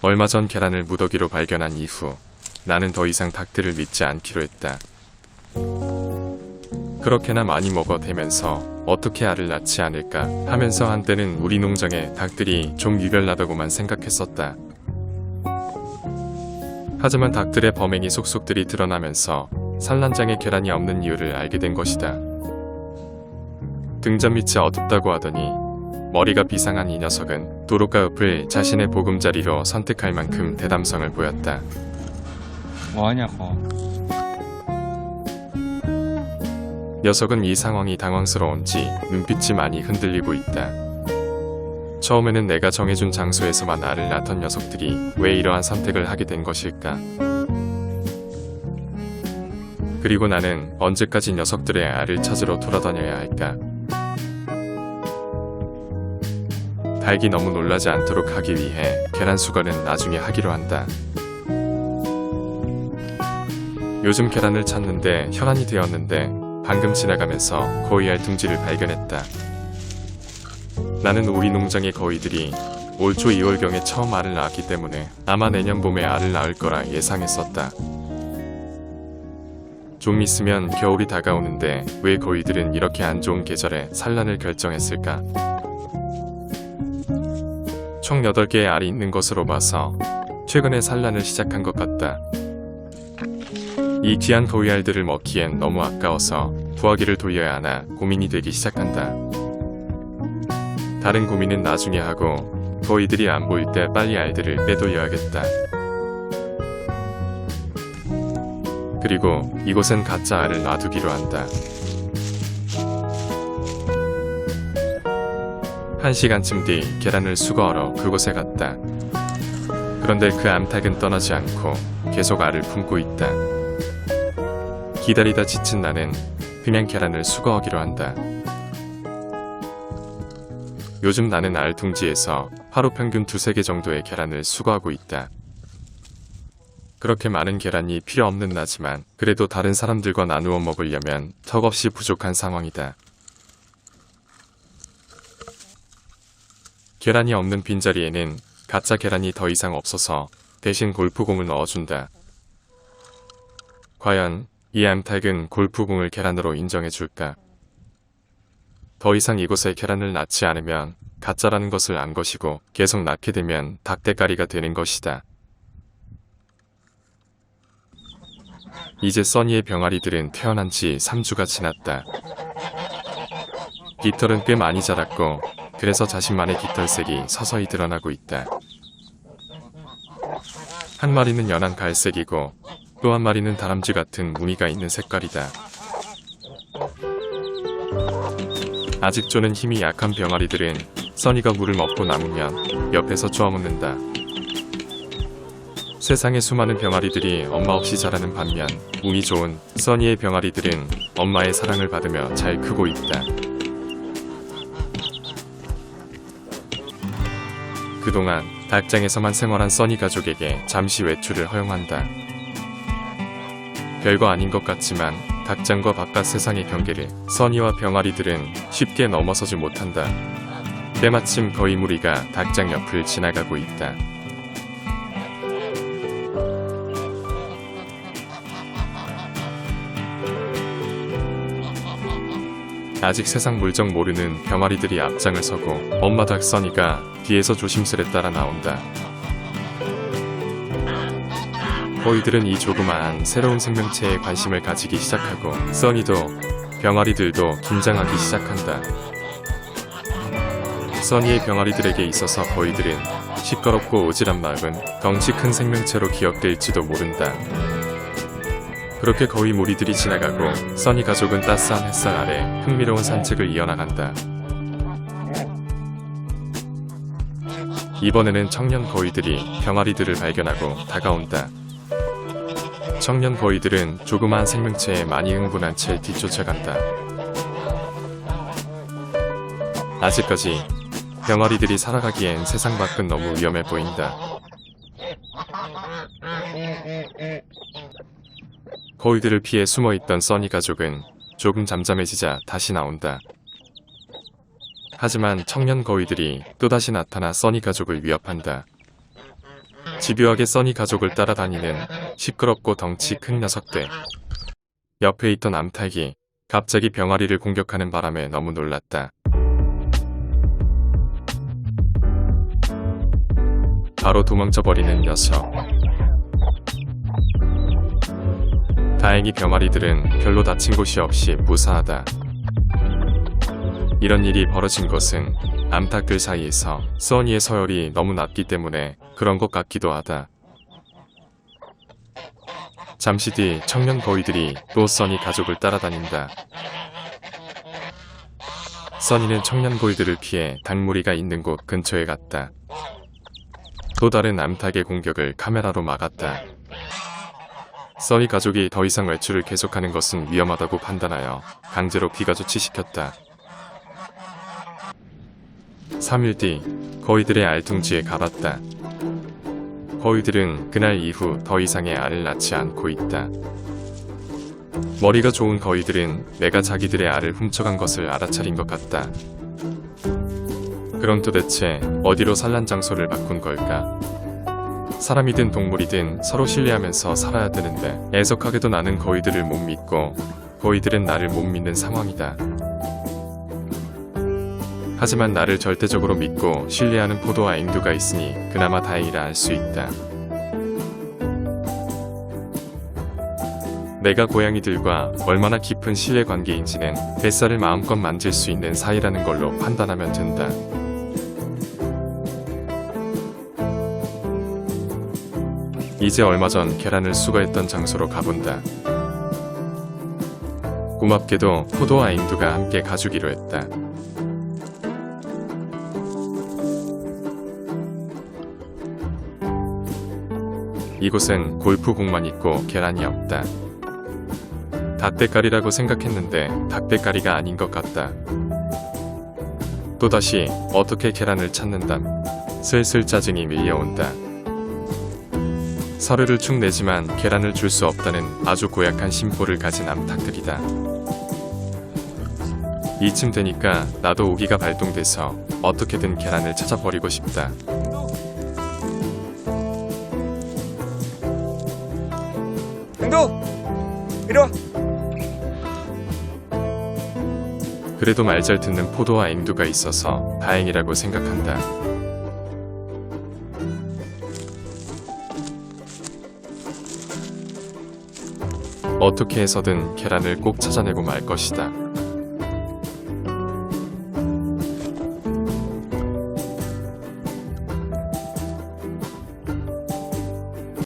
얼마 전 계란을 무더기로 발견한 이후 나는 더 이상 닭들을 믿지 않기로 했다. 그렇게나 많이 먹어대면서 어떻게 알을 낳지 않을까 하면서 한때는 우리 농장에 닭들이 좀 유별나다고만 생각했었다. 하지만 닭들의 범행이 속속들이 드러나면서 산란장에 계란이 없는 이유를 알게 된 것이다. 등잔 밑이 어둡다고 하더니 머리가 비상한 이 녀석은 도로가 읍을 자신의 보금자리로 선택할 만큼 대담성을 보였다. 뭐하냐고. 녀석은 이 상황이 당황스러운지 눈빛이 많이 흔들리고 있다. 처음에는 내가 정해준 장소에서만 알을 낳던 녀석들이 왜 이러한 선택을 하게 된 것일까? 그리고 나는 언제까지 녀석들의 알을 찾으러 돌아다녀야 할까? 닭이 너무 놀라지 않도록 하기 위해 계란 수거는 나중에 하기로 한다. 요즘 계란을 찾는데 혈안이 되었는데 방금 지나가면서 거위알 둥지를 발견했다. 나는 우리 농장의 거위들이 올 초 2월경에 처음 알을 낳았기 때문에 아마 내년 봄에 알을 낳을 거라 예상했었다. 좀 있으면 겨울이 다가오는데 왜 거위들은 이렇게 안 좋은 계절에 산란을 결정했을까? 총 8개의 알이 있는 것으로 봐서 최근에 산란을 시작한 것 같다. 이 귀한 거위알들을 먹기엔 너무 아까워서 부화기를 돌려야 하나 고민이 되기 시작한다. 다른 고민은 나중에 하고 거위들이 안 보일 때 빨리 알들을 빼돌려야겠다. 그리고 이곳엔 가짜 알을 놔두기로 한다. 1시간쯤 뒤 계란을 수거하러 그곳에 갔다. 그런데 그 암탉은 떠나지 않고 계속 알을 품고 있다. 기다리다 지친 나는 그냥 계란을 수거하기로 한다. 요즘 나는 알 둥지에서 하루 평균 2-3개 정도의 계란을 수거하고 있다. 그렇게 많은 계란이 필요 없는 나지만 그래도 다른 사람들과 나누어 먹으려면 턱없이 부족한 상황이다. 계란이 없는 빈자리에는 가짜 계란이 더 이상 없어서 대신 골프공을 넣어준다. 과연 이 암탉은 골프공을 계란으로 인정해줄까? 더 이상 이곳에 계란을 낳지 않으면 가짜라는 것을 안 것이고 계속 낳게 되면 닭대가리가 되는 것이다. 이제 써니의 병아리들은 태어난 지 3주가 지났다. 깃털은 꽤 많이 자랐고 그래서 자신만의 깃털색이 서서히 드러나고 있다. 한 마리는 연한 갈색이고 또 한 마리는 다람쥐 같은 무늬가 있는 색깔이다. 아직 쪼는 힘이 약한 병아리들은 써니가 물을 먹고 남으면 옆에서 쪼아먹는다. 세상에 수많은 병아리들이 엄마 없이 자라는 반면 운이 좋은 써니의 병아리들은 엄마의 사랑을 받으며 잘 크고 있다. 그동안 닭장에서만 생활한 써니 가족에게 잠시 외출을 허용한다. 별거 아닌 것 같지만 닭장과 바깥 세상의 경계를 써니와 병아리들은 쉽게 넘어서지 못한다. 때마침 거위 무리가 닭장 옆을 지나가고 있다. 아직 세상 물정 모르는 병아리들이 앞장을 서고 엄마 닭 써니가 뒤에서 조심스레 따라 나온다. 거위들은 이 조그마한 새로운 생명체에 관심을 가지기 시작하고 써니도 병아리들도 긴장하기 시작한다. 써니의 병아리들에게 있어서 거위들은 시끄럽고 오질한 마음은 덩치 큰 생명체로 기억될지도 모른다. 그렇게 거위 무리들이 지나가고 써니 가족은 따스한 햇살 아래 흥미로운 산책을 이어나간다. 이번에는 청년 거위들이 병아리들을 발견하고 다가온다. 청년 거위들은 조그마한 생명체에 많이 흥분한 채 뒤쫓아간다. 아직까지 병아리들이 살아가기엔 세상 밖은 너무 위험해 보인다. 거위들을 피해 숨어있던 써니 가족은 조금 잠잠해지자 다시 나온다. 하지만 청년 거위들이 또다시 나타나 써니 가족을 위협한다. 집요하게 써니 가족을 따라다니는 시끄럽고 덩치 큰 녀석들. 옆에 있던 암탉이 갑자기 병아리를 공격하는 바람에 너무 놀랐다. 바로 도망쳐버리는 녀석. 다행히 병아리들은 별로 다친 곳이 없이 무사하다. 이런 일이 벌어진 것은 암탉들 사이에서 써니의 서열이 너무 낮기 때문에 그런 것 같기도 하다. 잠시 뒤 청년 거위들이 또 써니 가족을 따라다닌다. 써니는 청년 거위들을 피해 닭무리가 있는 곳 근처에 갔다. 또 다른 암탉의 공격을 카메라로 막았다. 써니 가족이 더 이상 외출을 계속하는 것은 위험하다고 판단하여 강제로 귀가 조치시켰다. 3일 뒤 거위들의 알둥지에 가봤다. 거위들은 그날 이후 더 이상의 알을 낳지 않고 있다. 머리가 좋은 거위들은 내가 자기들의 알을 훔쳐간 것을 알아차린 것 같다. 그럼 도대체 어디로 산란 장소를 바꾼 걸까? 사람이든 동물이든 서로 신뢰하면서 살아야 되는데 애석하게도 나는 거위들을 못 믿고 거위들은 나를 못 믿는 상황이다. 하지만 나를 절대적으로 믿고 신뢰하는 포도와 앵두가 있으니 그나마 다행이라 할 수 있다. 내가 고양이들과 얼마나 깊은 신뢰 관계인지는 뱃살을 마음껏 만질 수 있는 사이라는 걸로 판단하면 된다. 이제 얼마 전 계란을 수거했던 장소로 가본다. 고맙게도 포도와 앵두가 함께 가주기로 했다. 이곳엔 골프공만 있고 계란이 없다. 닭대가리라고 생각했는데 닭대가리가 아닌 것 같다. 또다시 어떻게 계란을 찾는담. 슬슬 짜증이 밀려온다. 서류를 축 내지만 계란을 줄 수 없다는 아주 고약한 심보를 가진 암탉들이다. 이쯤 되니까 나도 오기가 발동돼서 어떻게든 계란을 찾아버리고 싶다. 앵두! 이리와! 그래도 말 잘 듣는 포도와 앵두가 있어서 다행이라고 생각한다. 어떻게 해서든 계란을 꼭 찾아내고 말 것이다.